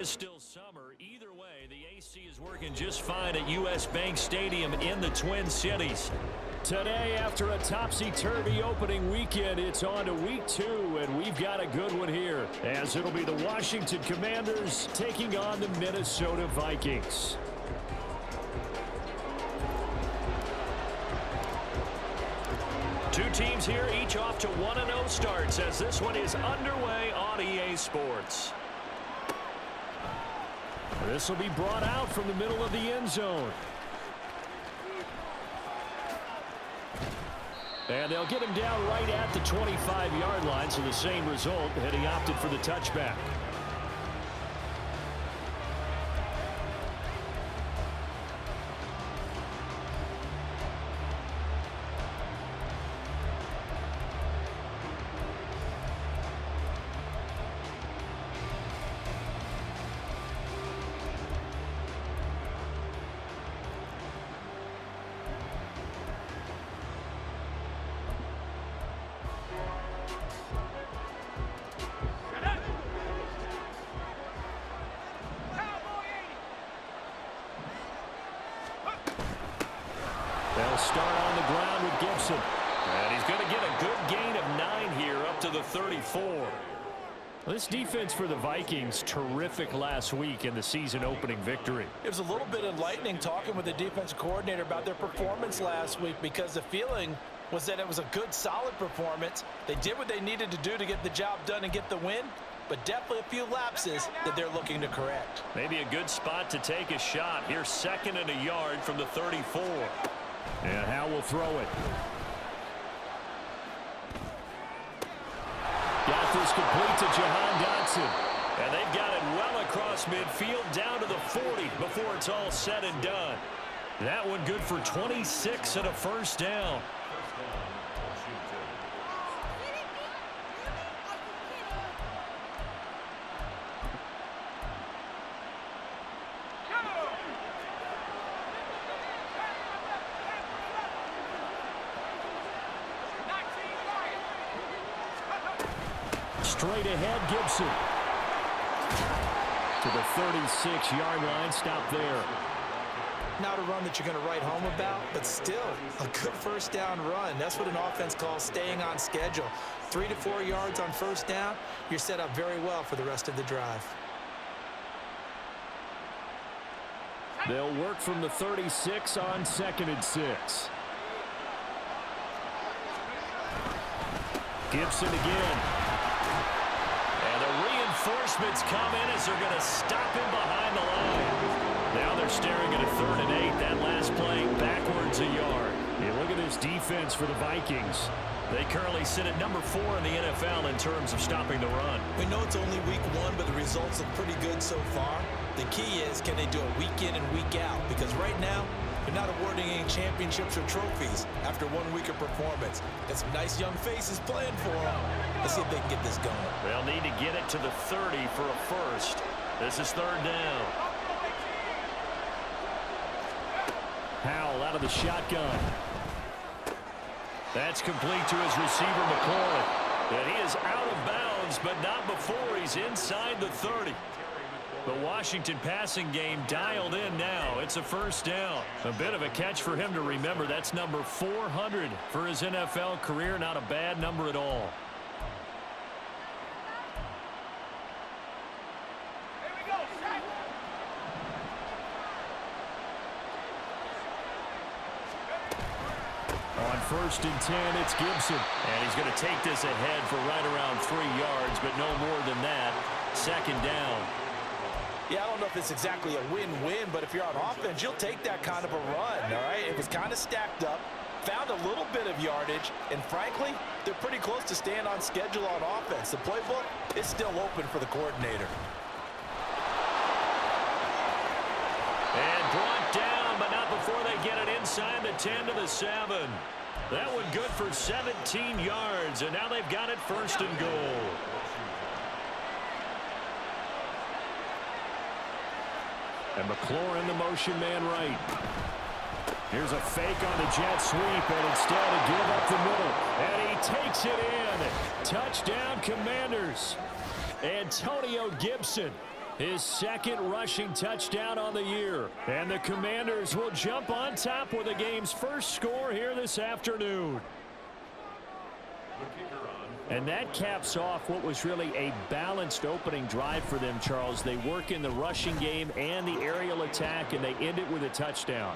It's still summer. Either way, the AC is working just fine at U.S. Bank Stadium in the Twin Cities. Today, after a topsy-turvy opening weekend, it's on to week 2, and we've got a good one here, as it'll be the Washington Commanders taking on the Minnesota Vikings. Two teams here, each off to 1-0 starts, as this one is underway on EA Sports. This will be brought out from the middle of the end zone. And they'll get him down right at the 25-yard line, so the same result, and he opted for the touchback. They'll start on the ground with Gibson. And he's going to get a good gain of 9 here up to the 34. This defense for the Vikings, terrific last week in the season-opening victory. It was a little bit enlightening talking with the defensive coordinator about their performance last week, because the feeling was that it was a good, solid performance. They did what they needed to do to get the job done and get the win, but definitely a few lapses that they're looking to correct. Maybe a good spot to take a shot. Here's 2nd and a yard from the 34. And Howe will throw it. Got this complete to Jahan Dotson. And they've got it well across midfield down to the 40 before it's all said and done. That one good for 26 and a first down. Straight ahead, Gibson. To the 36-yard line, stop there. Not a run that you're going to write home about, but still a good first down run. That's what an offense calls staying on schedule. 3 to 4 yards on first down, you're set up very well for the rest of the drive. They'll work from the 36 on 2nd and 6. Gibson again. Reinforcements come in as they're going to stop him behind the line. Now they're staring at a 3rd and 8. That last play backwards a yard. Yeah, look at this defense for the Vikings. They currently sit at number 4 in the NFL in terms of stopping the run. We know it's only week 1, but the results look pretty good so far. The key is, can they do it week in and week out? Because right now, they're not awarding any championships or trophies after 1 week of performance. Got some nice young faces playing for them. Let's see if they can get this going. They'll need to get it to the 30 for a first. This is 3rd down. Howell out of the shotgun. That's complete to his receiver, McLaurin. And he is out of bounds, but not before he's inside the 30. The Washington passing game dialed in now. It's a first down. A bit of a catch for him to remember. That's number 400 for his NFL career. Not a bad number at all. On 1st and 10, it's Gibson. And he's going to take this ahead for right around 3 yards, but no more than that. 2nd down. Yeah, I don't know if it's exactly a win-win, but if you're on offense, you'll take that kind of a run, all right? It was kind of stacked up, found a little bit of yardage, and frankly, they're pretty close to staying on schedule on offense. The playbook is still open for the coordinator. And brought down, but not before they get it inside the 10 to the 7. That one good for 17 yards, and now they've got it 1st and goal. And McLaurin, the motion man right. Here's a fake on the jet sweep, and instead a give up the middle. And he takes it in. Touchdown, Commanders. Antonio Gibson His second rushing touchdown on the year. And the Commanders will jump on top with the game's first score here this afternoon. And that caps off what was really a balanced opening drive for them, Charles. They work in the rushing game and the aerial attack, and they end it with a touchdown.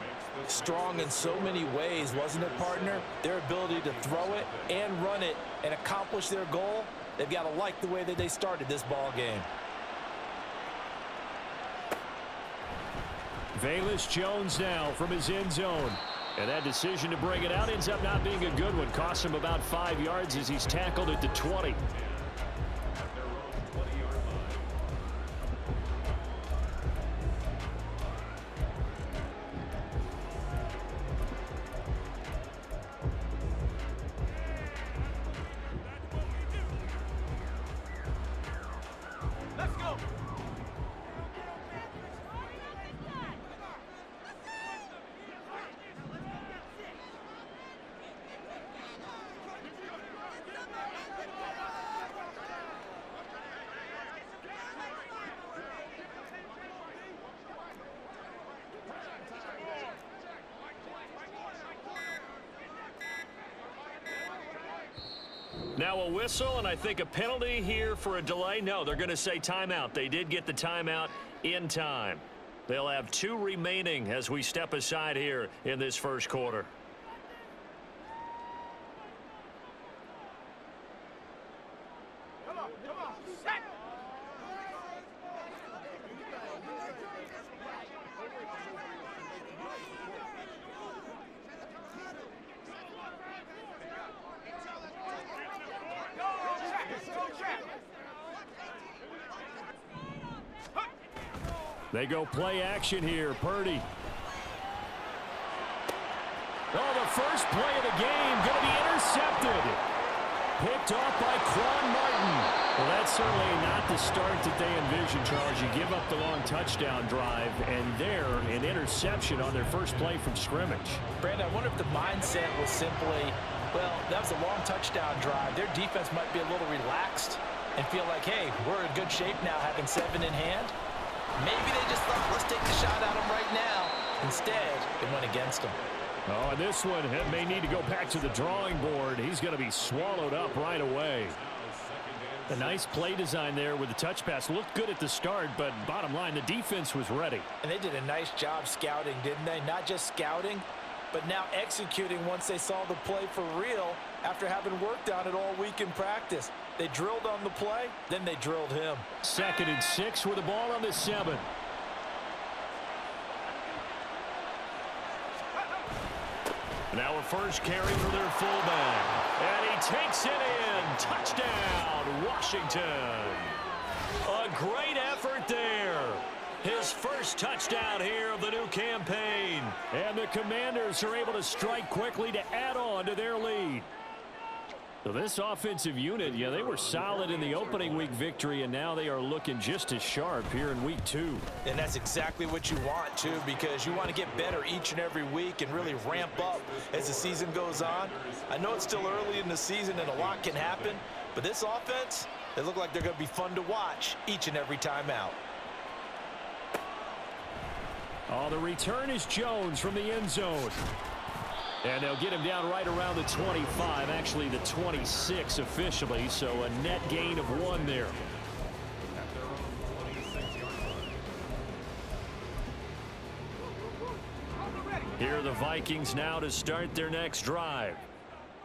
Strong in so many ways, wasn't it, partner? Their ability to throw it and run it and accomplish their goal, they've got to like the way that they started this ball game. Velus Jones now from his end zone. And that decision to bring it out ends up not being a good one. Costs him about 5 yards as he's tackled at the 20. Now a whistle, and I think a penalty here for a delay. No, they're going to say timeout. They did get the timeout in time. They'll have 2 remaining as we step aside here in this first quarter. They go play action here. Purdy. Oh, the first play of the game going to be intercepted. Picked off by Quan Martin. Well, that's certainly not the start that they envisioned, Charles. You give up the long touchdown drive, and there, an interception on their first play from scrimmage. Brandon, I wonder if the mindset was simply, well, that was a long touchdown drive. Their defense might be a little relaxed and feel like, hey, we're in good shape now having 7 in hand. Maybe they just thought, let's take the shot at him right now. Instead, it went against him. Oh, and this one may need to go back to the drawing board. He's going to be swallowed up right away. A nice play design there with the touch pass. Looked good at the start, but bottom line, the defense was ready. And they did a nice job scouting, didn't they? Not just scouting, but now executing once they saw the play for real after having worked on it all week in practice. They drilled on the play, then they drilled him. 2nd and 6 with the ball on the 7. Now a first carry for their fullback. And he takes it in. Touchdown, Washington. A great effort there. His first touchdown here of the new campaign. And the Commanders are able to strike quickly to add on to their lead. So this offensive unit, yeah, they were solid in the opening week victory, and now they are looking just as sharp here in week 2. And that's exactly what you want, too, because you want to get better each and every week and really ramp up as the season goes on. I know it's still early in the season and a lot can happen, but this offense, they look like they're going to be fun to watch each and every time out. Oh, the return is Jones from the end zone. And they'll get him down right around the 25, actually the 26 officially, so a net gain of 1 there. Here are the Vikings now to start their next drive.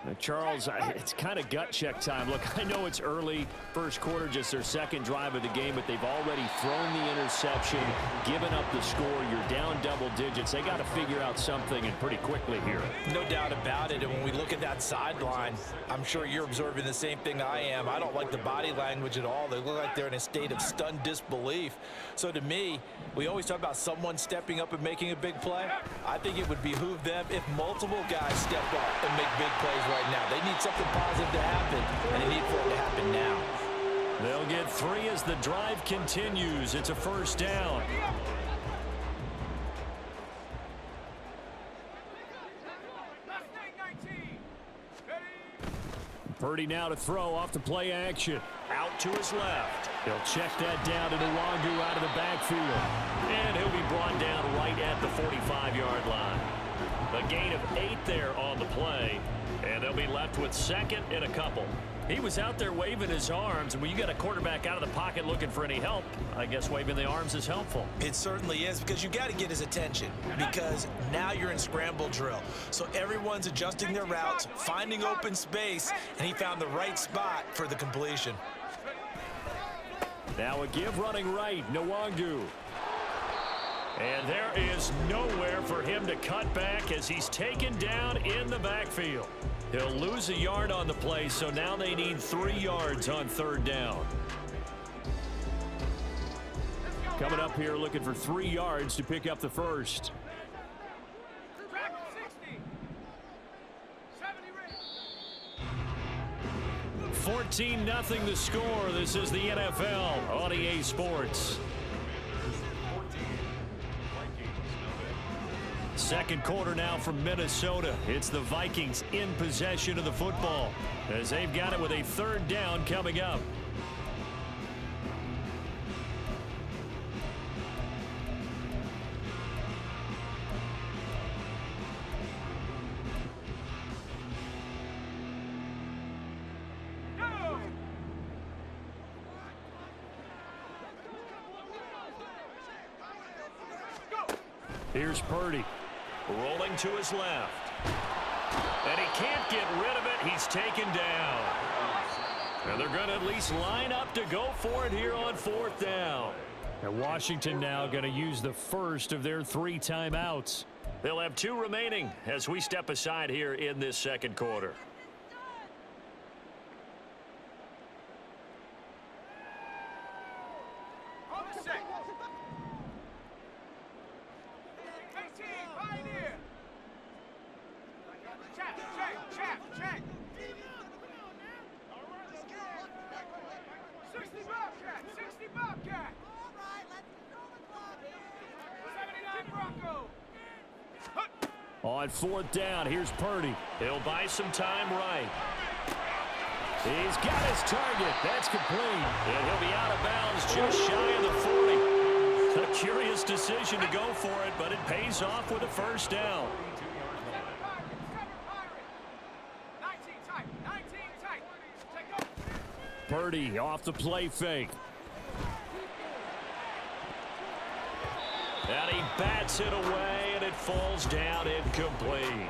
Now, Charles, it's kind of gut check time. Look, I know it's early, first quarter, just their second drive of the game, but they've already thrown the interception, given up the score. You're down double digits. They got to figure out something, and pretty quickly here. No doubt about it. And when we look at that sideline, I'm sure you're observing the same thing I am. I don't like the body language at all. They look like they're in a state of stunned disbelief. So to me, we always talk about someone stepping up and making a big play. I think it would behoove them if multiple guys step up and make big plays right now. They need something positive to happen, and they need for it to happen now. They'll get 3 as the drive continues. It's a first down. Purdy now to throw off the play action. Out to his left. He'll check that down to Nwangu out of the backfield. And he'll be brought down right at the 45-yard line. A gain of 8 there on the play. And they'll be left with second and a couple. He was out there waving his arms, and when you got a quarterback out of the pocket looking for any help, I guess waving the arms is helpful. It certainly is, because you got to get his attention, because now you're in scramble drill. So everyone's adjusting their routes, finding open space, and he found the right spot for the completion. Now a give running right, Nwangu. And there is nowhere for him to cut back as he's taken down in the backfield. He'll lose a yard on the play, so now they need 3 yards on third down. Coming up here looking for 3 yards to pick up the first. 14-0 the score. This is the NFL on EA Sports. Second quarter now from Minnesota. It's the Vikings in possession of the football as they've got it with a third down coming up. Here's Purdy. Rolling to his left. And he can't get rid of it. He's taken down. And they're going to at least line up to go for it here on fourth down. And Washington now going to use the first of their 3 timeouts. They'll have 2 remaining as we step aside here in this second quarter. On fourth down, here's Purdy. He'll buy some time right. He's got his target. That's complete. And he'll be out of bounds just shy of the 40. A curious decision to go for it, but it pays off with a first down. Purdy off the play fake. And he bats it away, and it falls down incomplete.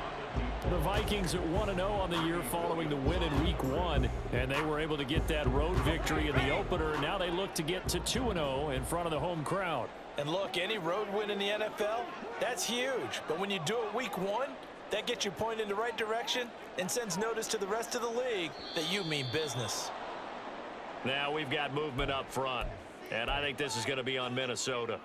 The Vikings at 1-0 on the year following the win in Week 1, and they were able to get that road victory in the opener. Now they look to get to 2-0 in front of the home crowd. And look, any road win in the NFL, that's huge. But when you do it Week 1, that gets you pointed in the right direction and sends notice to the rest of the league that you mean business. Now we've got movement up front, and I think this is going to be on Minnesota.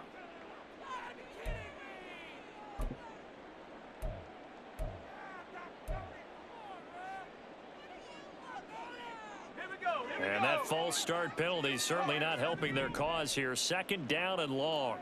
And that false start penalty certainly not helping their cause here. Second down and long.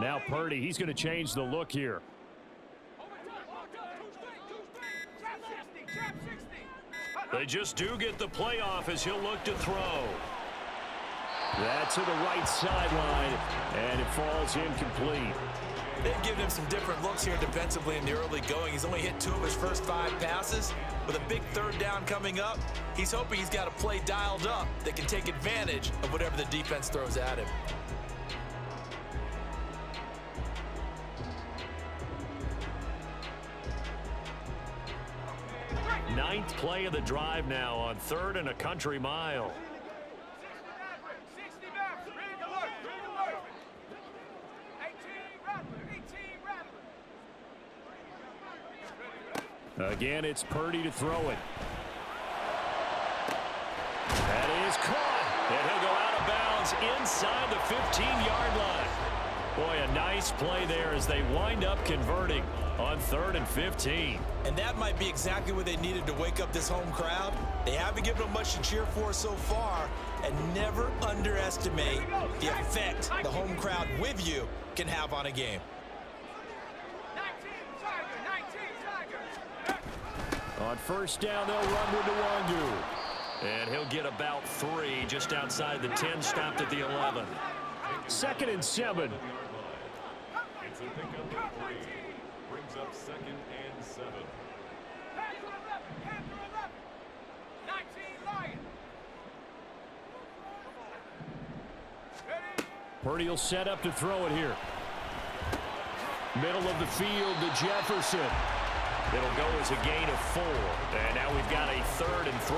Now Purdy, he's going to change the look here. They just do get the playoff as he'll look to throw. That's to the right sideline, and it falls incomplete. They've given him some different looks here defensively in the early going. He's only hit 2 of his first 5 passes. With a big third down coming up, he's hoping he's got a play dialed up that can take advantage of whatever the defense throws at him. Ninth play of the drive now on 3rd and a country mile. Again, it's Purdy to throw it. That is caught. And he'll go out of bounds inside the 15-yard line. Boy, a nice play there as they wind up converting on 3rd and 15. And that might be exactly what they needed to wake up this home crowd. They haven't given them much to cheer for so far, and never underestimate the effect the home crowd with you can have on a game. On first down, they'll run with Nwangu. And he'll get about 3 just outside the 10, stopped at the 11. 2nd and 7. It's a pickup of 3. Brings up 2nd and 7. Purdy will set up to throw it here. Middle of the field to Jefferson. It'll go as a gain of 4. And now we've got a 3rd and 3.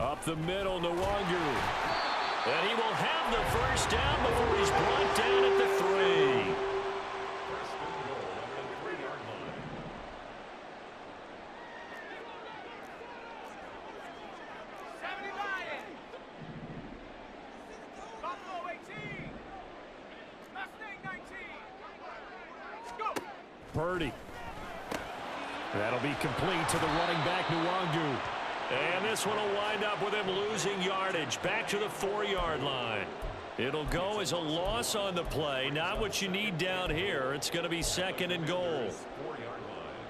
Up the middle, Nwangu. And he will have the first down before he's brought down at the 3. First and goal at the 3-yard line. Buffalo 18. Mustang 19. Go. Purdy. That'll be complete to the running back, Nwangu. And this one will wind up with him losing yardage back to the 4-yard line. It'll go as a loss on the play. Not what you need down here. It's going to be 2nd and goal. 4-yard line.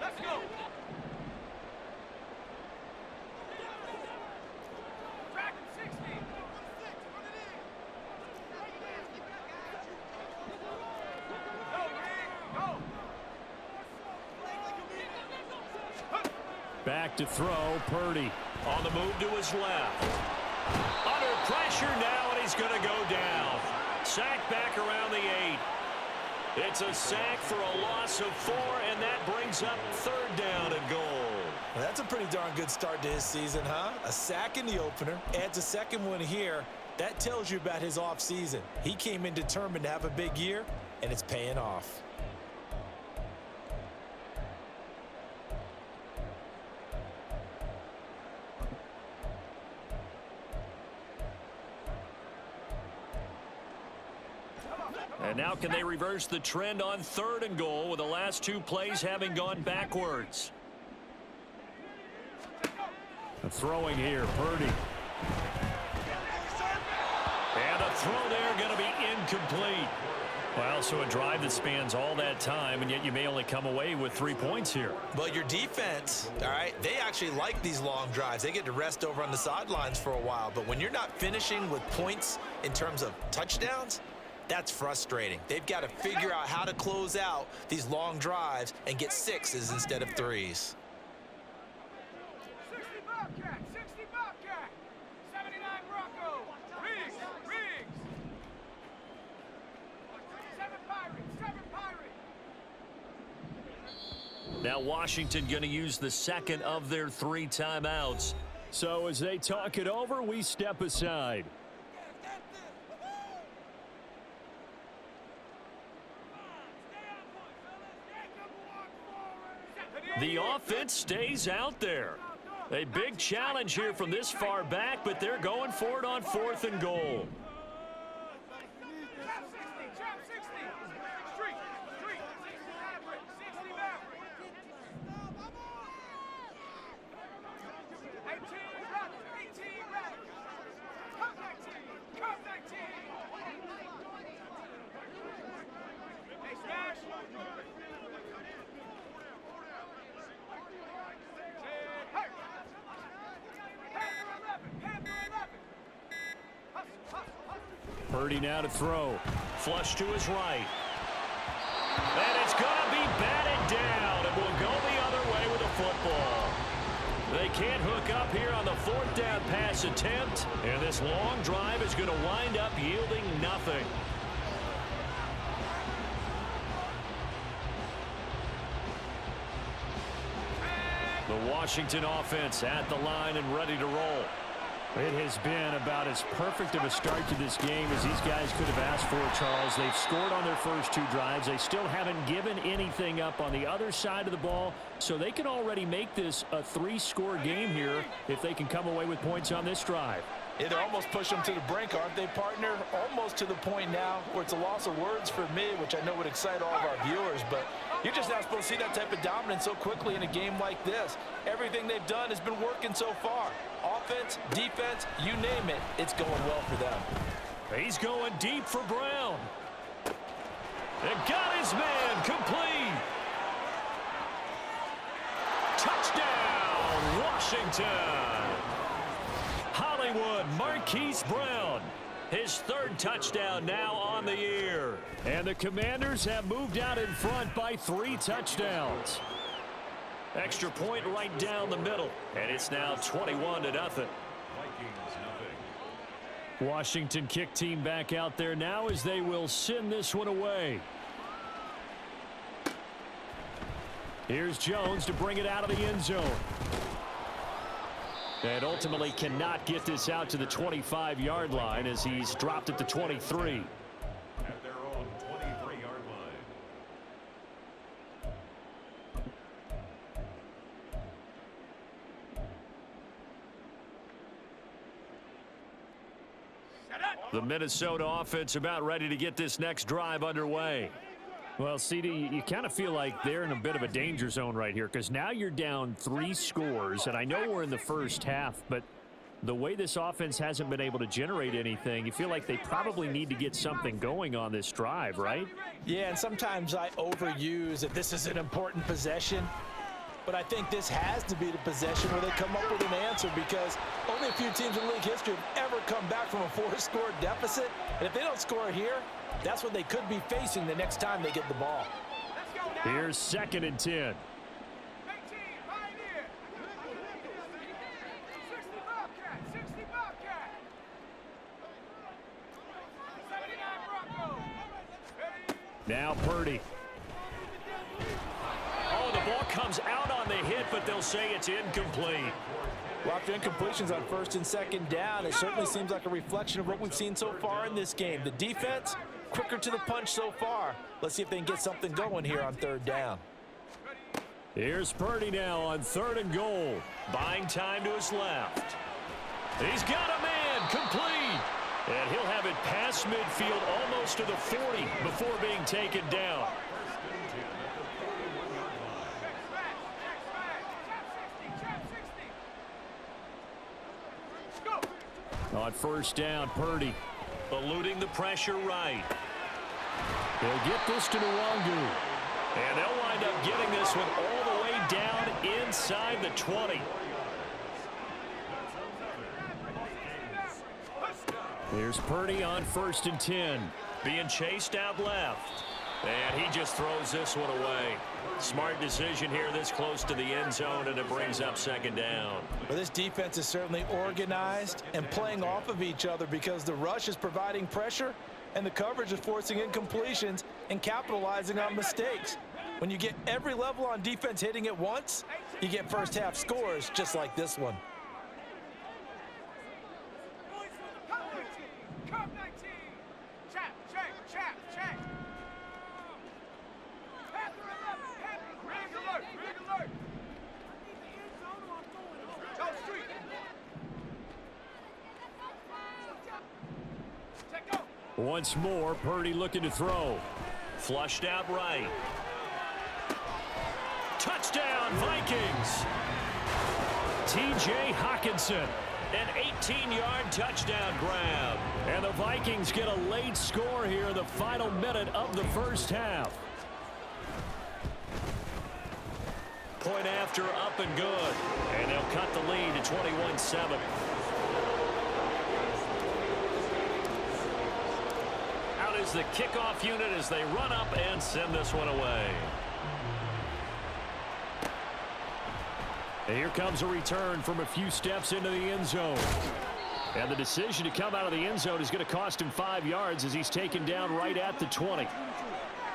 Let's go. Track 60. Back to throw, Purdy. On the move to his left. Under pressure now, and he's going to go down. Sack back around the 8. It's a sack for a loss of 4, and that brings up 3rd down and goal. Well, that's a pretty darn good start to his season, huh? A sack in the opener, adds a 2nd one here. That tells you about his offseason. He came in determined to have a big year, and it's paying off. And now can they reverse the trend on 3rd and goal with the last 2 plays having gone backwards? Throwing here, Purdy. And a throw there going to be incomplete. Well, so a drive that spans all that time, and yet you may only come away with 3 points here. But your defense, all right, they actually like these long drives. They get to rest over on the sidelines for a while. But when you're not finishing with points in terms of touchdowns, that's frustrating. They've got to figure out how to close out these long drives and get 6s instead of 3s. 60 Bobcat, 60 Bobcat, 79 Bronco, Riggs, 7 Pirates, 7 Pirates. Now Washington going to use the 2nd of their 3 timeouts. So as they talk it over, we step aside. The offense stays out there. A big challenge here from this far back, but they're going for it on 4th and goal. Trap 60, Street, 60 Maverick, 60 Maverick. 18 Raptors, Cup 19. Hey, Smash. Purdy now to throw. Flush to his right. And it's going to be batted down. It will go the other way with the football. They can't hook up here on the 4th down pass attempt. And this long drive is going to wind up yielding nothing. The Washington offense at the line and ready to roll. It has been about as perfect of a start to this game as these guys could have asked for, Charles. They've scored on their first 2 drives. They still haven't given anything up on the other side of the ball, so they can already make this a 3-score game here if they can come away with points on this drive. Yeah, they're almost pushing them to the brink, aren't they, partner? Almost to the point now where it's a loss of words for me, which I know would excite all of our viewers, but you're just not supposed to see that type of dominance so quickly in a game like this. Everything they've done has been working so far. Offense, defense, you name it, it's going well for them. He's going deep for Brown. And got his man complete. Touchdown, Washington. Hollywood Marquise Brown. His 3rd touchdown now on the year. And the Commanders have moved out in front by 3 touchdowns. Extra point right down the middle. And it's now 21-0. Vikings, nothing. Washington kick team back out there now as they will send this one away. Here's Jones to bring it out of the end zone. And ultimately cannot get this out to the 25-yard line as he's dropped at the 23. At their own 23-yard line. The Minnesota offense about ready to get this next drive underway. Well, CD, you kind of feel like they're in a bit of a danger zone right here because now you're down 3 scores, and I know we're in the first half, but the way this offense hasn't been able to generate anything, you feel like they probably need to get something going on this drive, right? Yeah, and sometimes I overuse that this is an important possession, but I think this has to be the possession where they come up with an answer because only a few teams in league history have ever come back from a 4-score deficit, and if they don't score here, that's what they could be facing the next time they get the ball. Here's 2nd and 10. Now Purdy. Oh, the ball comes out on the hit, but they'll say it's incomplete. Well, after incompletions on 1st and 2nd down, it certainly seems like a reflection of what we've seen so far in this game. The defense, quicker to the punch so far. Let's see if they can get something going here on 3rd down. Here's Purdy now on 3rd and goal. Buying time to his left. He's got a man complete. And he'll have it past midfield almost to the 40 before being taken down. On 1st down, Purdy eluding the pressure right. They'll get this to Nwangu. And they'll wind up getting this one all the way down inside the 20. Here's Purdy on 1st and 10. Being chased out left. And he just throws this one away. Smart decision here this close to the end zone, and it brings up 2nd down. Well, this defense is certainly organized and playing off of each other because the rush is providing pressure and the coverage is forcing incompletions and capitalizing on mistakes. When you get every level on defense hitting at once, you get first half scores just like this one. Once more, Purdy looking to throw. Flushed out right. Touchdown, Vikings! T.J. Hawkinson, an 18-yard touchdown grab. And the Vikings get a late score here in the final minute of the first half. Point after, up and good. And they'll cut the lead to 21-7. Out is the kickoff unit as they run up and send this one away. And here comes a return from a few steps into the end zone. And the decision to come out of the end zone is going to cost him 5 yards as he's taken down right at the 20.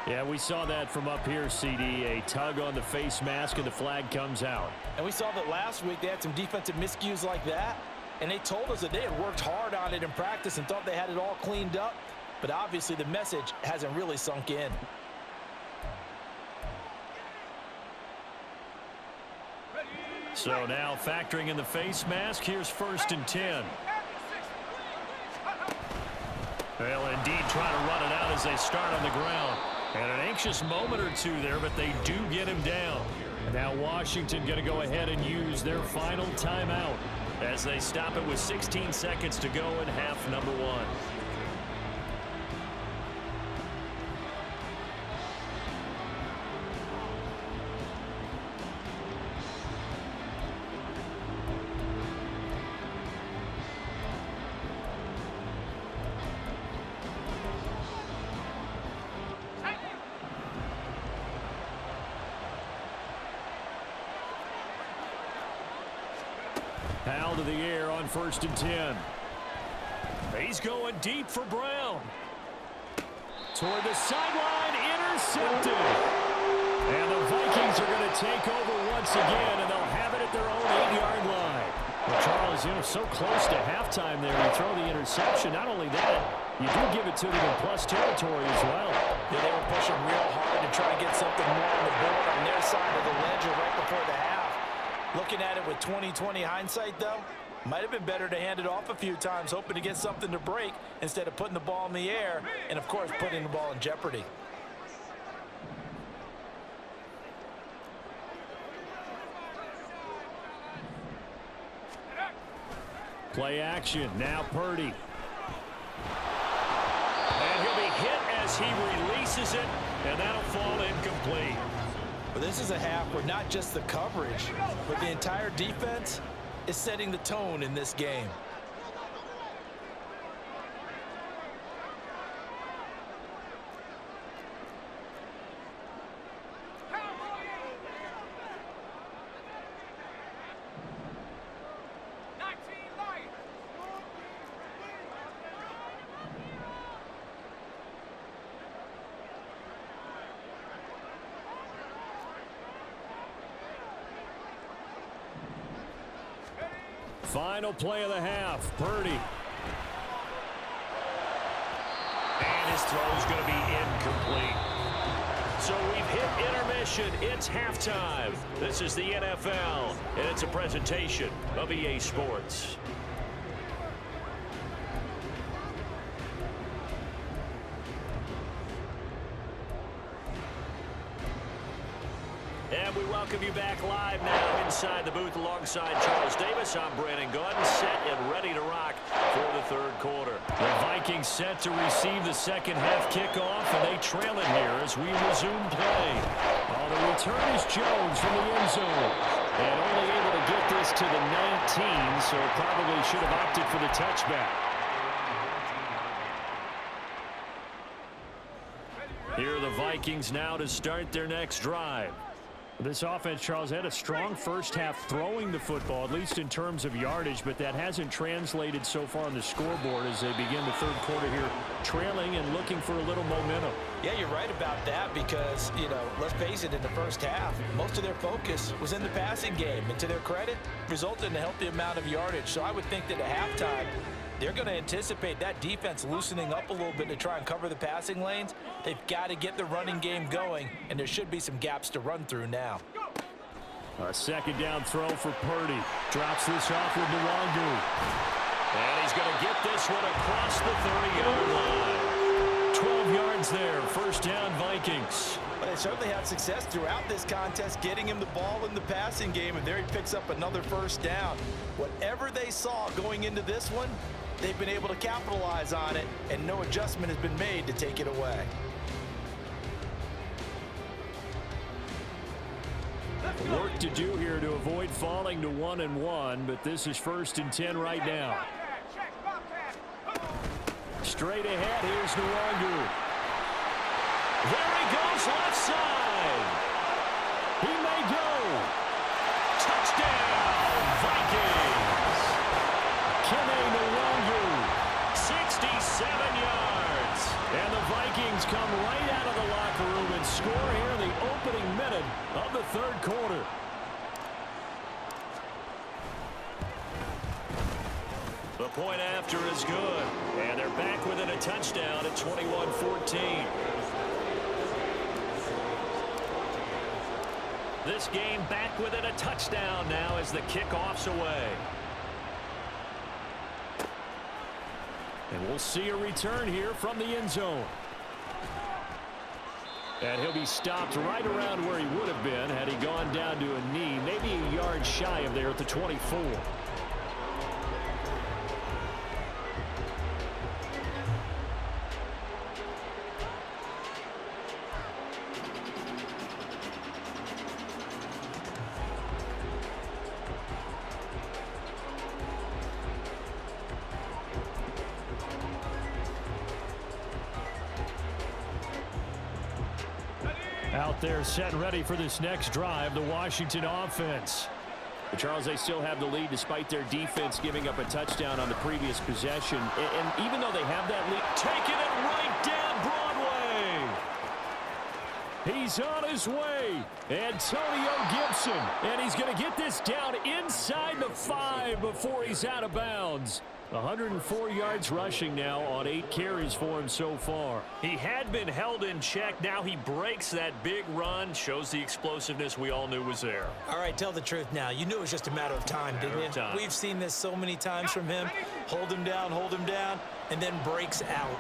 Yeah, we saw that from up here, CD. A tug on the face mask and the flag comes out. And we saw that last week they had some defensive miscues like that. and they told us that they had worked hard on it in practice and thought they had it all cleaned up, but obviously the message hasn't really sunk in. So now factoring in the face mask, here's 1st and 10. They'll indeed try to run it out as they start on the ground. And an anxious moment or two there, but they do get him down. And now Washington going to go ahead and use their final timeout as they stop it with 16 seconds to go in half number 1. Powell to the air on 1st and 10. He's going deep for Brown. Toward the sideline, intercepted. And the Vikings are going to take over once again, and they'll have it at their own 8-yard line. Well, Charles, so close to halftime there. You throw the interception. Not only that, you do give it to them in plus territory as well. Yeah, they were pushing real hard to try to get something more on the board on their side of the ledger right before the half. Looking at it with 20/20 hindsight, though, might have been better to hand it off a few times, hoping to get something to break instead of putting the ball in the air and, of course, putting the ball in jeopardy. Play action. Now Purdy. And he'll be hit as he releases it, and that'll fall incomplete. But this is a half where not just the coverage, but the entire defense is setting the tone in this game. Final play of the half. Purdy. And his throw is going to be incomplete. So we've hit intermission. It's halftime. This is the NFL, and it's a presentation of EA Sports. And we welcome you back live now inside the booth alongside Charles Davis. I'm Brandon Gordon, set and ready to rock for the third quarter. The Vikings set to receive the second half kickoff, and they trail it here as we resume play. The return is Jones from the end zone. And only able to get this to the 19, so probably should have opted for the touchback. Here are the Vikings now to start their next drive. This offense, Charles, had a strong first half throwing the football, at least in terms of yardage, but that hasn't translated so far on the scoreboard as they begin the third quarter here, trailing and looking for a little momentum. Yeah, you're right about that because, let's face it, in the first half, most of their focus was in the passing game, and to their credit, resulted in a healthy amount of yardage. So I would think that at halftime, they're going to anticipate that defense loosening up a little bit to try and cover the passing lanes. They've got to get the running game going, and there should be some gaps to run through now. A second down throw for Purdy. Drops this off with Nwangu. And he's going to get this one across the 30-yard line. 12 yards there. First down, Vikings. Well, they certainly had success throughout this contest getting him the ball in the passing game, and there he picks up another first down. Whatever they saw going into this one, they've been able to capitalize on it, and no adjustment has been made to take it away. Work to do here to avoid falling to 1-1, but this is 1st and 10 right now. Straight ahead, here's Nwangu. There he goes, left side. He may go. Touchdown, Vikings. Kene Nwangu, 67 yards. And the Vikings come right out of the locker room and score here in the opening minute of the third quarter. The point after is good. And they're back within a touchdown at 21-14. This game back within a touchdown now as the kickoff's away. And we'll see a return here from the end zone. And he'll be stopped right around where he would have been had he gone down to a knee, maybe a yard shy of there at the 24. Out there set and ready for this next drive, the Washington offense. But Charles, they still have the lead despite their defense giving up a touchdown on the previous possession. And even though they have that lead, taking it right down Broadway. He's on his way. Antonio Gibson. And he's going to get this down inside the 5 before he's out of bounds. 104 yards rushing now on 8 carries for him so far. He had been held in check. Now he breaks that big run. Shows the explosiveness we all knew was there. All right, tell the truth now. You knew it was just a matter of time, didn't you? We've seen this so many times from him. Hold him down, and then breaks out.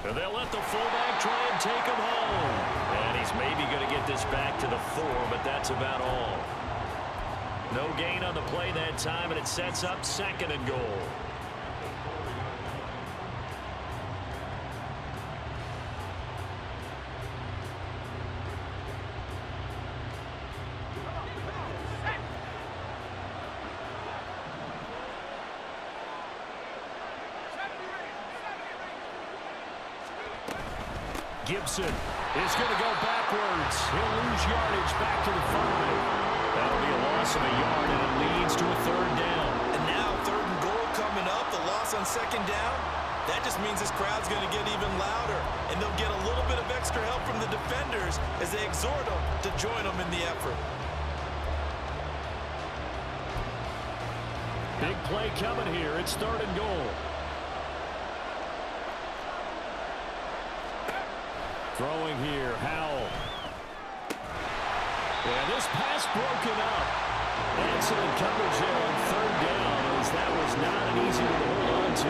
And they'll let the fullback try and take him home. And he's maybe going to get this back to the 4, but that's about all. No gain on the play that time, and it sets up 2nd and goal. Gibson is going to go backwards. He'll lose yardage back to the 5. That'll be a loss of a yard, and it leads to a 3rd down. And now 3rd and goal coming up. The loss on 2nd down. That just means this crowd's going to get even louder. And they'll get a little bit of extra help from the defenders as they exhort them to join them in the effort. Big play coming here. It's 3rd and goal. Throwing here, Howell. And this pass broken up. Excellent coverage there on 3rd down, as that was not an easy one to hold on to.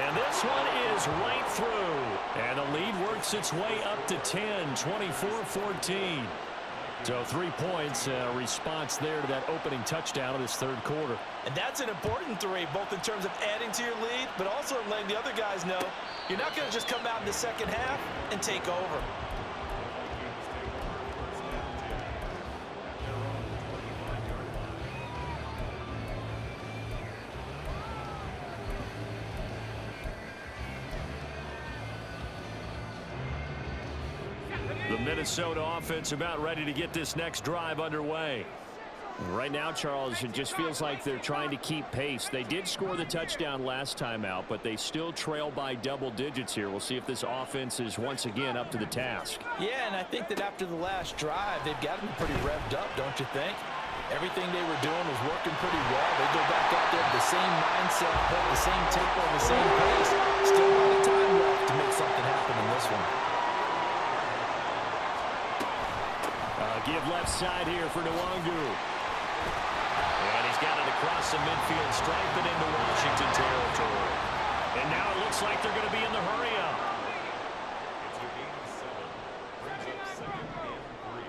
And this one is right through. And the lead works its way up to 10, 24-14. So 3 points, response there to that opening touchdown of this 3rd quarter. And that's an important 3, both in terms of adding to your lead, but also letting the other guys know you're not going to just come out in the 2nd half and take over. The Minnesota offense about ready to get this next drive underway. Right now, Charles, it just feels like they're trying to keep pace. They did score the touchdown last time out, but they still trail by double digits here. We'll see if this offense is once again up to the task. Yeah, and I think that after the last drive, they've got to be pretty revved up, don't you think? Everything they were doing was working pretty well. They go back out there with the same mindset, put the same tempo, the same pace. Still a lot of time left to make something happen in this one. Give left side here for Nwangu. And he's got it across the midfield stripe and into Washington territory. And now it looks like they're going to be in the hurry-up. It's a gain of 7. Brings up 2nd and 3.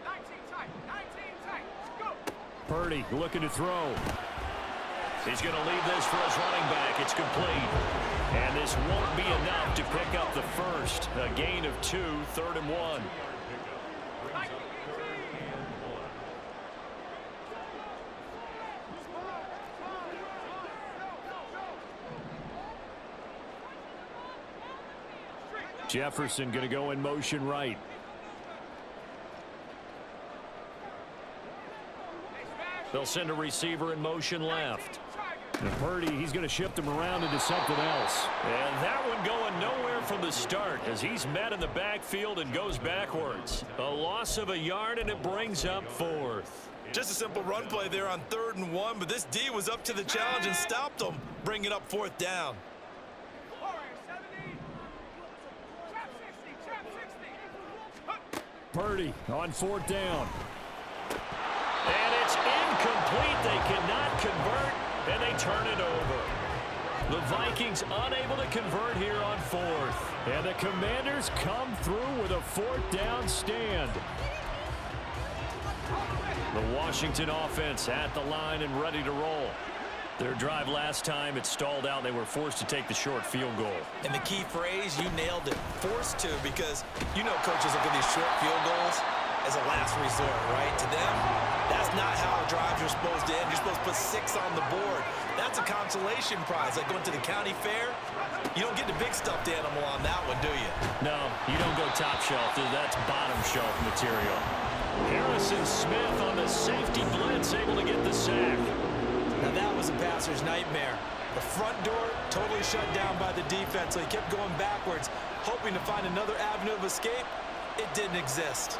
19 tight. 19 tight. Go. Purdy looking to throw. He's going to leave this for his running back. It's complete. And this won't be enough to pick up the first. A gain of 2, 3rd and 1. Jefferson going to go in motion right. Hey, Smash. They'll send a receiver in motion left. Tiger. And Purdy, he's going to shift him around into something else. And that one going nowhere from the start as he's met in the backfield and goes backwards. A loss of a yard, and it brings up 4th. Just a simple run play there on 3rd and 1, but this D was up to the challenge and stopped them, bringing up 4th down. Warrior 70. Trap 60. Trap 60. Purdy on 4th down. And it's incomplete. They cannot convert, and they turn it over. The Vikings unable to convert here on 4th. And the Commanders come through with a 4th down stand. The Washington offense at the line and ready to roll. Their drive last time, it stalled out. They were forced to take the short field goal. And the key phrase, you nailed it, forced to, because you know coaches look at these short field goals as a last resort, right? To them, that's not how drives are supposed to end. You're supposed to put 6 on the board. That's a consolation prize, like going to the county fair. You don't get the big stuffed animal on that one, do you? No, you don't go top shelf. That's bottom shelf material. Harrison Smith on the safety blitz, able to get the sack. Now that was a passer's nightmare. The front door totally shut down by the defense, so he kept going backwards, hoping to find another avenue of escape. It didn't exist.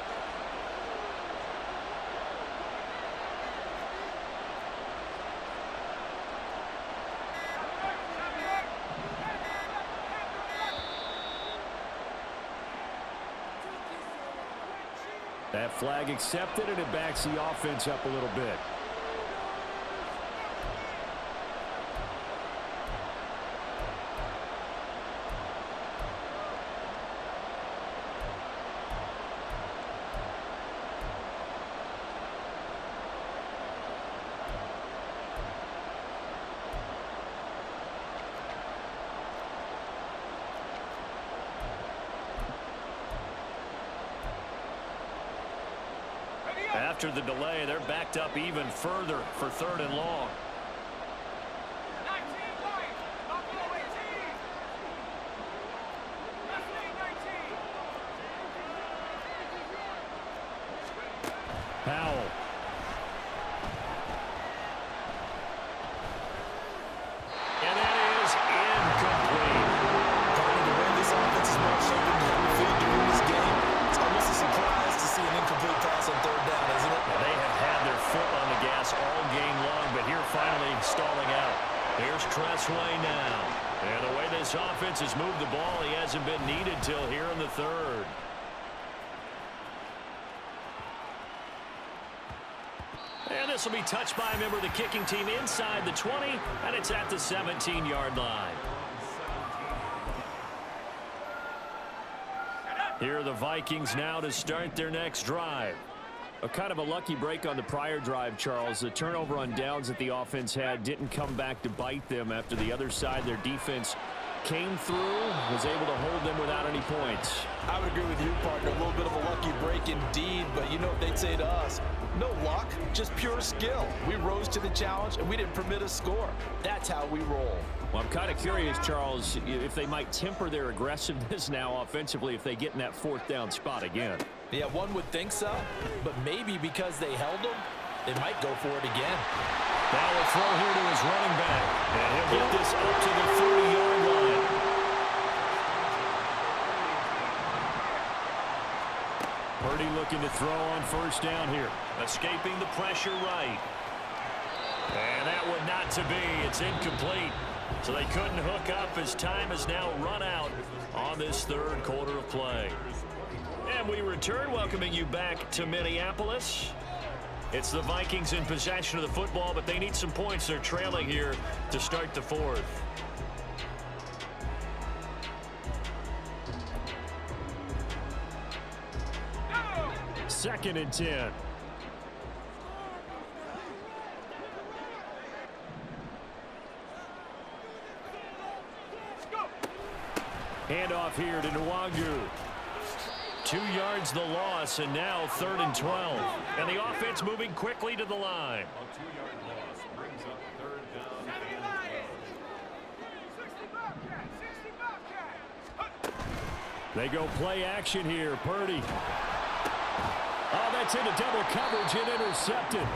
That flag accepted, and it backs the offense up a little bit. After the delay, they're backed up even further for 3rd and long. 19 white. Buffalo 18. Leslie 19. Powell. And that is incomplete. The way this offense is marched up and down the field during this game, it's almost a surprise to see an incomplete pass on 3rd down, isn't it? They have had their foot on the gas all game long, but here finally stalling out. Here's Tressway now. And the way this offense has moved the ball, he hasn't been needed till here in the 3rd. And this will be touched by a member of the kicking team inside the 20, and it's at the 17-yard line. Here are the Vikings now to start their next drive. A kind of a lucky break on the prior drive, Charles. The turnover on downs that the offense had didn't come back to bite them after the other side. Their defense came through, was able to hold them without any points. I would agree with you, partner. A little bit of a lucky break indeed, but you know what they'd say to us? No luck, just pure skill. We rose to the challenge, and we didn't permit a score. That's how we roll. Well, I'm kind of curious, Charles, if they might temper their aggressiveness now offensively if they get in that 4th down spot again. Yeah, one would think so, but maybe because they held them, they might go for it again. Now a throw here to his running back, and he'll get this up to the 30-yard line. Purdy looking to throw on 1st down here. Escaping the pressure right. And that one not to be. It's incomplete. So they couldn't hook up as time has now run out on this 3rd quarter of play. And we return, welcoming you back to Minneapolis. It's the Vikings in possession of the football, but they need some points. They're trailing here to start the 4th. No. 2nd and 10. Handoff here to Nwangu. 2 yards the loss, and now 3rd and 12. And the offense moving quickly to the line. A 2-yard loss brings up 3rd down and 12. They go play action here. Purdy. Oh, that's into double coverage and intercepted.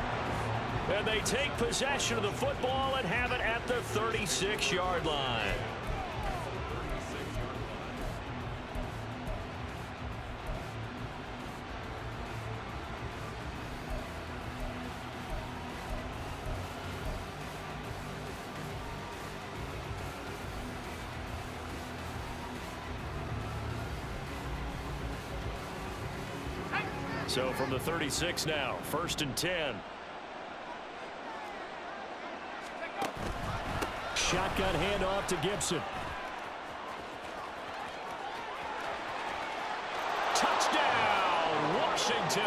And they take possession of the football and have it at the 36-yard line. So from the 36 now, 1st and 10. Shotgun handoff to Gibson. Touchdown, Washington.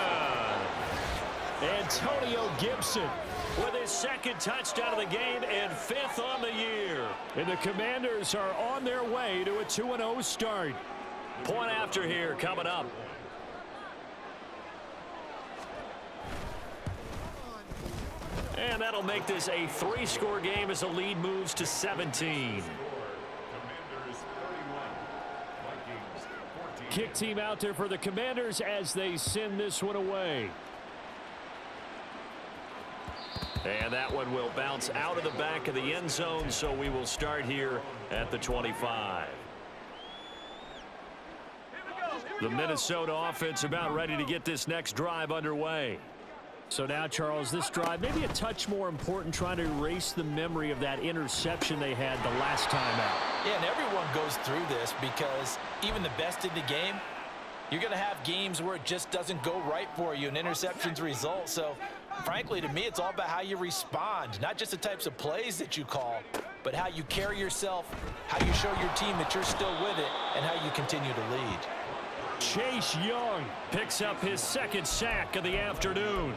Antonio Gibson with his 2nd touchdown of the game and 5th on the year. And the Commanders are on their way to a 2-0 start. Point after here coming up. And that'll make this a 3-score game as the lead moves to 17. Commanders 31, Vikings 14. Kick team out there for the Commanders as they send this one away. And that one will bounce out of the back of the end zone, so we will start here at the 25. The Minnesota offense about ready to get this next drive underway. So now, Charles, this drive maybe a touch more important, trying to erase the memory of that interception they had the last time out. Yeah, and everyone goes through this because even the best in the game, you're going to have games where it just doesn't go right for you and interceptions result. So, frankly, to me, it's all about how you respond, not just the types of plays that you call, but how you carry yourself, how you show your team that you're still with it, and how you continue to lead. Chase Young picks up his 2nd sack of the afternoon.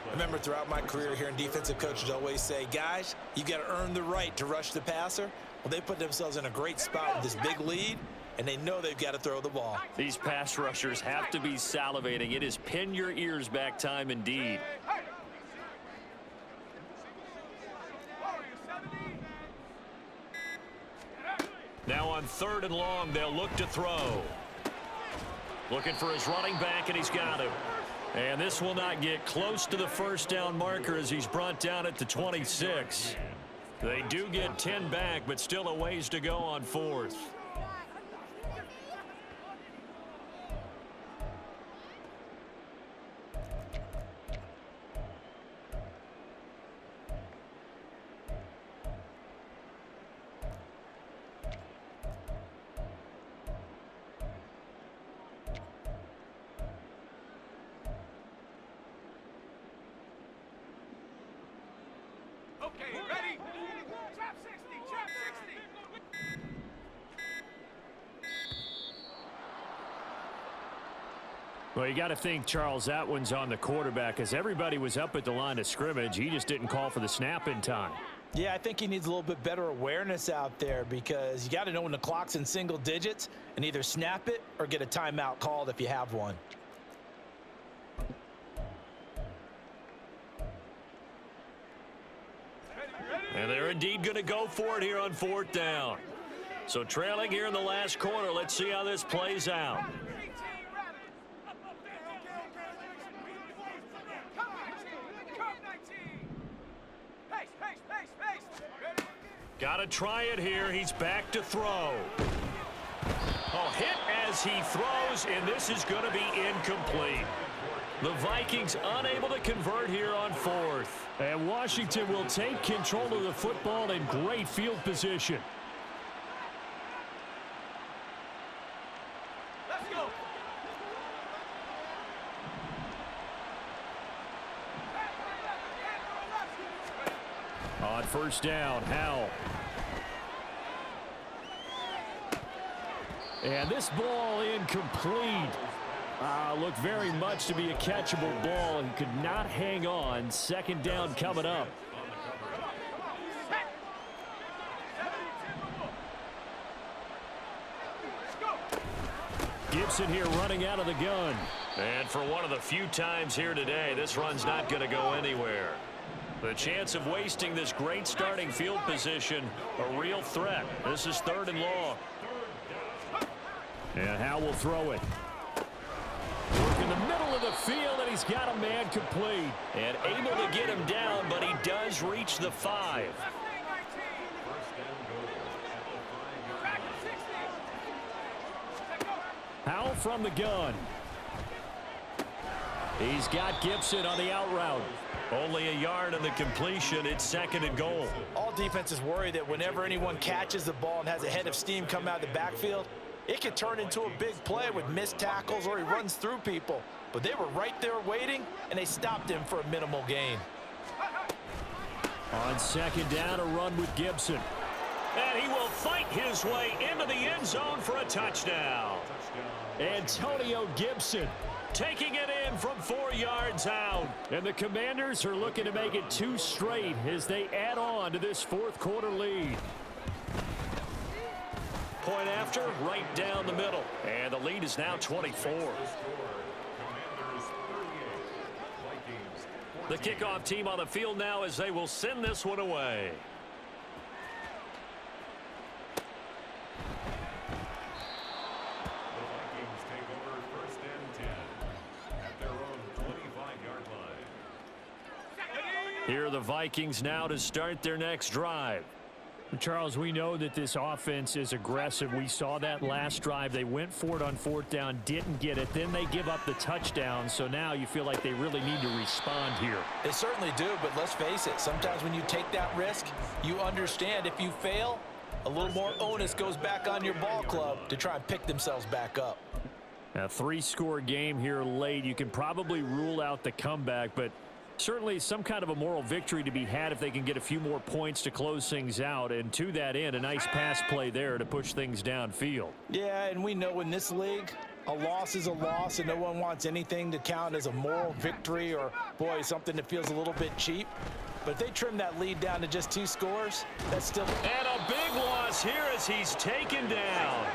I remember throughout my career hearing defensive coaches always say, guys, you got to earn the right to rush the passer. Well, they put themselves in a great spot with this big lead, and they know they've got to throw the ball. These pass rushers have to be salivating. It is pin your ears back time indeed. Now on 3rd and long, they'll look to throw. Looking for his running back, and he's got him. And this will not get close to the 1st down marker as he's brought down at the 26. They do get 10 back, but still a ways to go on 4th. Okay, ready? Trap 60, trap 60. Well, you got to think, Charles, that one's on the quarterback as everybody was up at the line of scrimmage. He just didn't call for the snap in time. Yeah, I think he needs a little bit better awareness out there because you got to know when the clock's in single digits and either snap it or get a timeout called if you have one. And they're indeed going to go for it here on 4th down. So trailing here in the last quarter. Let's see how this plays out. Got to try it here. He's back to throw. Oh, hit as he throws, and this is going to be incomplete. The Vikings unable to convert here on 4th. And Washington will take control of the football in great field position. Let's go. On 1st down, Howell. And this ball incomplete. Looked very much to be a catchable ball and could not hang on. 2nd down coming up. Gibson here running out of the gun. And for one of the few times here today, this run's not going to go anywhere. The chance of wasting this great starting field position, a real threat. This is 3rd and long. And Howell will throw it. Work in the middle of the the field, and he's got a man complete. And able to get him down, but he does reach the 5. Howell from the gun. He's got Gibson on the out route. Only a yard on the completion. It's 2nd and goal. All defenses worry that whenever anyone catches the ball and has a head of steam come out of the backfield, it can turn into a big play with missed tackles or he runs through people. But they were right there waiting, and they stopped him for a minimal gain. On 2nd down, a run with Gibson. And he will fight his way into the end zone for a touchdown. Antonio Gibson taking it in from 4 yards out. And the Commanders are looking to make it 2 straight as they add on to this 4th quarter lead. Point after, right down the middle. And the lead is now 24. The kickoff team on the field now as they will send this one away. The Vikings take over 1st and 10 at their own 25-yard line. Here are the Vikings now to start their next drive. Charles, we know that this offense is aggressive. We saw that last drive. They went for it on 4th down, didn't get it. Then they give up the touchdown. So now you feel like they really need to respond here. They certainly do, but let's face it. Sometimes when you take that risk, you understand if you fail, a little more onus goes back on your ball club to try and pick themselves back up. A 3-score game here late. You can probably rule out the comeback, but certainly some kind of a moral victory to be had if they can get a few more points to close things out. And to that end, a nice pass play there to push things downfield. Yeah, and we know in this league, a loss is a loss, and no one wants anything to count as a moral victory or, boy, something that feels a little bit cheap. But if they trim that lead down to just 2 scores, that's still... And a big loss here as he's taken down.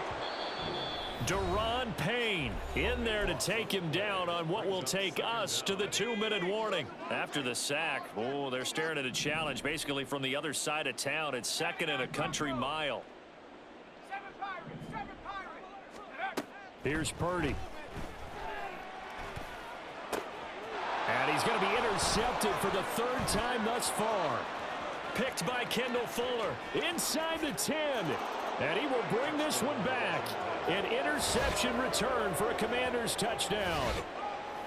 Deron Payne in there to take him down on what will take us to the 2-minute warning. After the sack, oh, they're staring at a challenge basically from the other side of town. It's 2nd and a country mile. 7 Pirates. Here's Purdy. And he's going to be intercepted for the 3rd time thus far. Picked by Kendall Fuller inside the 10. And he will bring this one back. An interception return for a Commanders touchdown.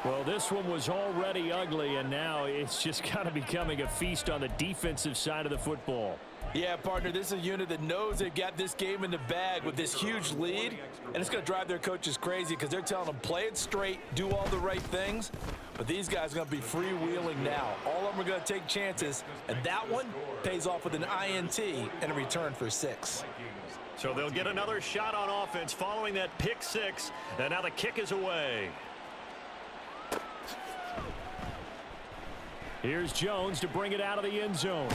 Well, this one was already ugly, and now it's just kind of becoming a feast on the defensive side of the football. Yeah, partner, this is a unit that knows they've got this game in the bag with this huge lead, and it's going to drive their coaches crazy because they're telling them play it straight, do all the right things. But these guys are going to be freewheeling now. All of them are going to take chances, and that one pays off with an INT and a return for 6. So they'll get another shot on offense following that pick 6, and now the kick is away. Here's Jones to bring it out of the end zone.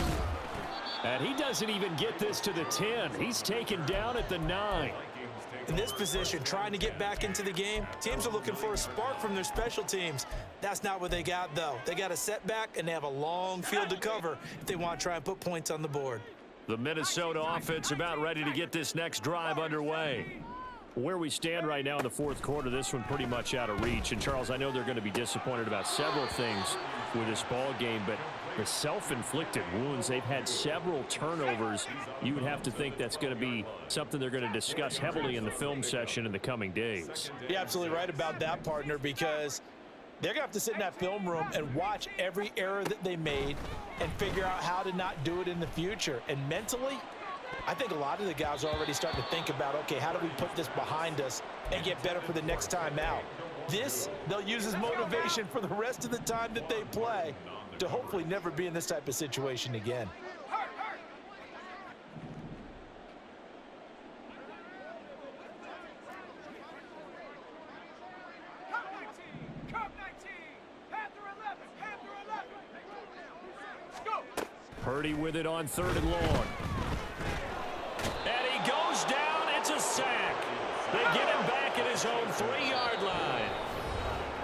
And he doesn't even get this to the 10. He's taken down at the 9. In this position, trying to get back into the game, teams are looking for a spark from their special teams. That's not what they got, though. They got a setback, and they have a long field to cover if they want to try and put points on the board. The Minnesota offense about ready to get this next drive underway. Where we stand right now in the 4th quarter, this one pretty much out of reach. And, Charles, I know they're going to be disappointed about several things with this ball game, but the self-inflicted wounds, they've had several turnovers. You would have to think that's going to be something they're going to discuss heavily in the film session in the coming days. You're absolutely right about that, partner, because they're going to have to sit in that film room and watch every error that they made and figure out how to not do it in the future. And mentally, I think a lot of the guys are already starting to think about, okay, how do we put this behind us and get better for the next time out? This, they'll use as motivation for the rest of the time that they play to hopefully never be in this type of situation again. Purdy with it on 3rd and long. And he goes down. It's a sack. They get him back at his own 3-yard line.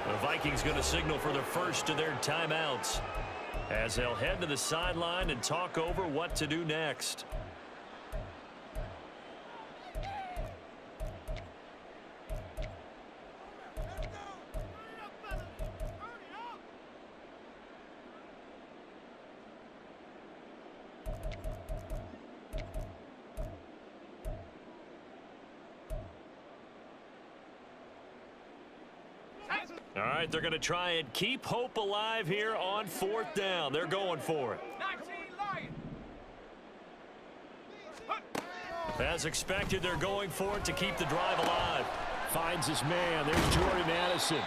The Vikings going to signal for the first of their timeouts as they'll head to the sideline and talk over what to do next. All right, they're going to try and keep hope alive here on 4th down. They're going for it. 19 Lions. As expected, they're going for it to keep the drive alive. Finds his man. There's Jordan Addison.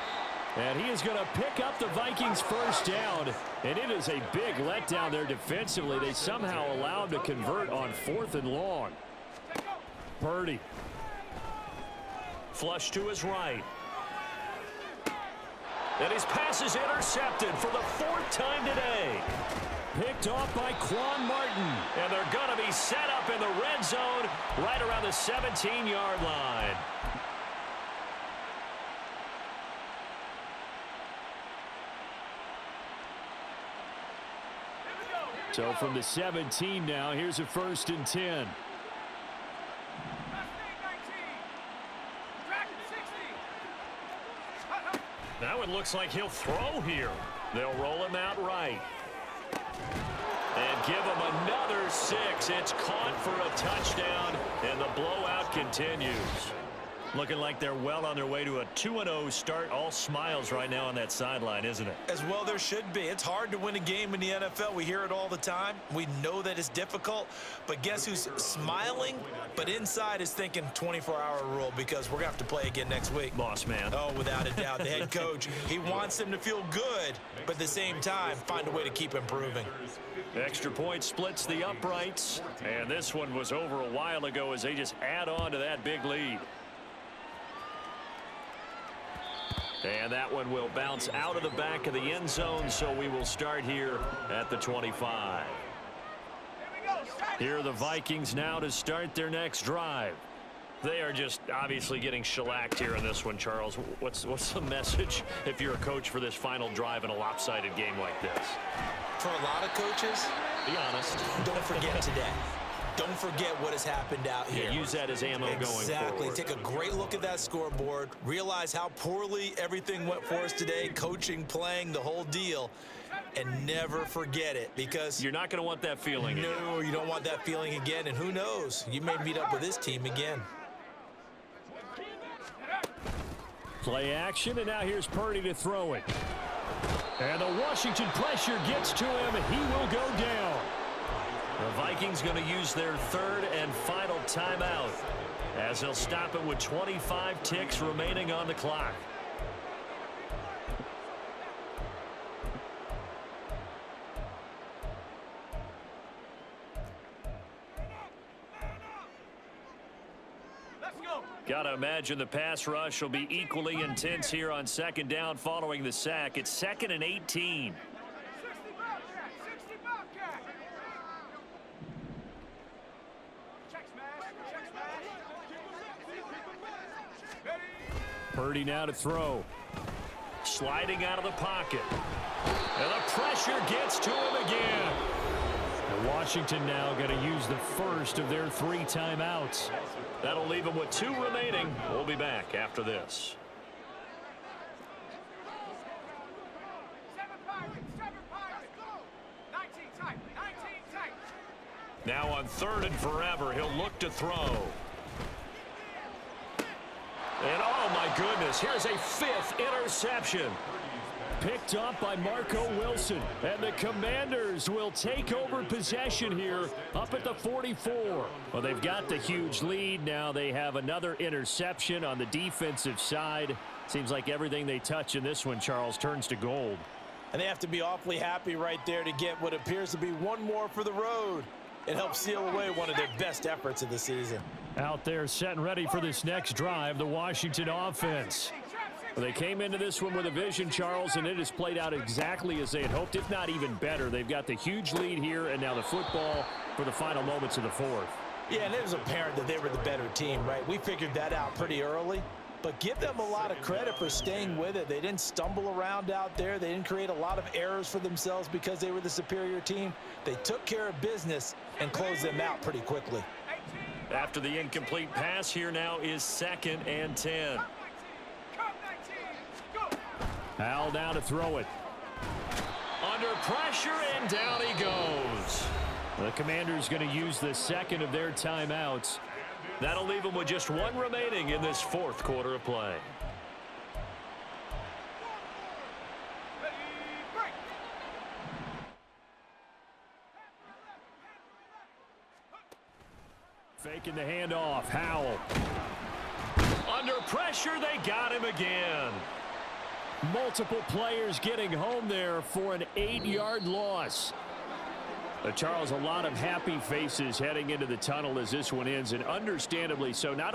And he is going to pick up the Vikings' first down. And it is a big letdown there defensively. They somehow allowed him to convert on 4th and long. Purdy. Flush to his right. And his pass is intercepted for the 4th time today. Picked off by Quan Martin. And they're going to be set up in the red zone right around the 17-yard line. So from the 17 now, here's a 1st and 10. That one looks like he'll throw here. They'll roll him out right. And give him another 6. It's caught for a touchdown, and the blowout continues. Looking like they're well on their way to a 2-0 start. All smiles right now on that sideline, isn't it? As well there should be. It's hard to win a game in the NFL. We hear it all the time. We know that it's difficult. But guess who's smiling? But inside is thinking 24-hour rule because we're going to have to play again next week. Boss man. Oh, without a doubt. The head coach, he wants them to feel good, but at the same time, find a way to keep improving. Extra point splits the uprights. And this one was over a while ago as they just add on to that big lead. And that one will bounce out of the back of the end zone, so we will start here at the 25. Here are the Vikings now to start their next drive. They are just obviously getting shellacked here in this one, Charles. What's the message if you're a coach for this final drive in a lopsided game like this? For a lot of coaches, be honest. Don't forget today. Don't forget what has happened out here. Yeah, use that as ammo going forward. Exactly. Take a great look at that scoreboard. Realize how poorly everything went for us today. Coaching, playing, the whole deal. And never forget it because... You're not going to want that feeling again. No, you don't want that feeling again. And who knows? You may meet up with this team again. Play action, and now here's Purdy to throw it. And the Washington pressure gets to him, and he will go down. The Vikings going to use their 3rd and final timeout as they'll stop it with 25 ticks remaining on the clock. Got to imagine the pass rush will be equally intense here on 2nd down following the sack. It's 2nd and 18. Purdy now to throw. Sliding out of the pocket. And the pressure gets to him again. And Washington now going to use the first of their 3 timeouts. That'll leave them with 2 remaining. We'll be back after this. Now on 3rd and forever, he'll look to throw. And oh my goodness, here's a 5th interception. Picked up by Marco Wilson. And the Commanders will take over possession here up at the 44. Well, they've got the huge lead. Now they have another interception on the defensive side. Seems like everything they touch in this one, Charles, turns to gold. And they have to be awfully happy right there to get what appears to be one more for the road. It helps seal away one of their best efforts of the season. Out there set and ready for this next drive, the Washington offense. Well, they came into this one with a vision, Charles, and it has played out exactly as they had hoped, if not even better. They've got the huge lead here, and now the football for the final moments of the 4th. Yeah, and it was apparent that they were the better team, right? We figured that out pretty early. But give them a lot of credit for staying with it. They didn't stumble around out there. They didn't create a lot of errors for themselves because they were the superior team. They took care of business and closed them out pretty quickly. After the incomplete pass, here now is 2nd and 10. Al now to throw it. Under pressure, and down he goes. The Commanders going to use the 2nd of their timeouts. That'll leave them with just 1 remaining in this 4th quarter of play. Faking the handoff. Howell. Under pressure, they got him again. Multiple players getting home there for an 8-yard loss. Charles, a lot of happy faces heading into the tunnel as this one ends, and understandably so. Not only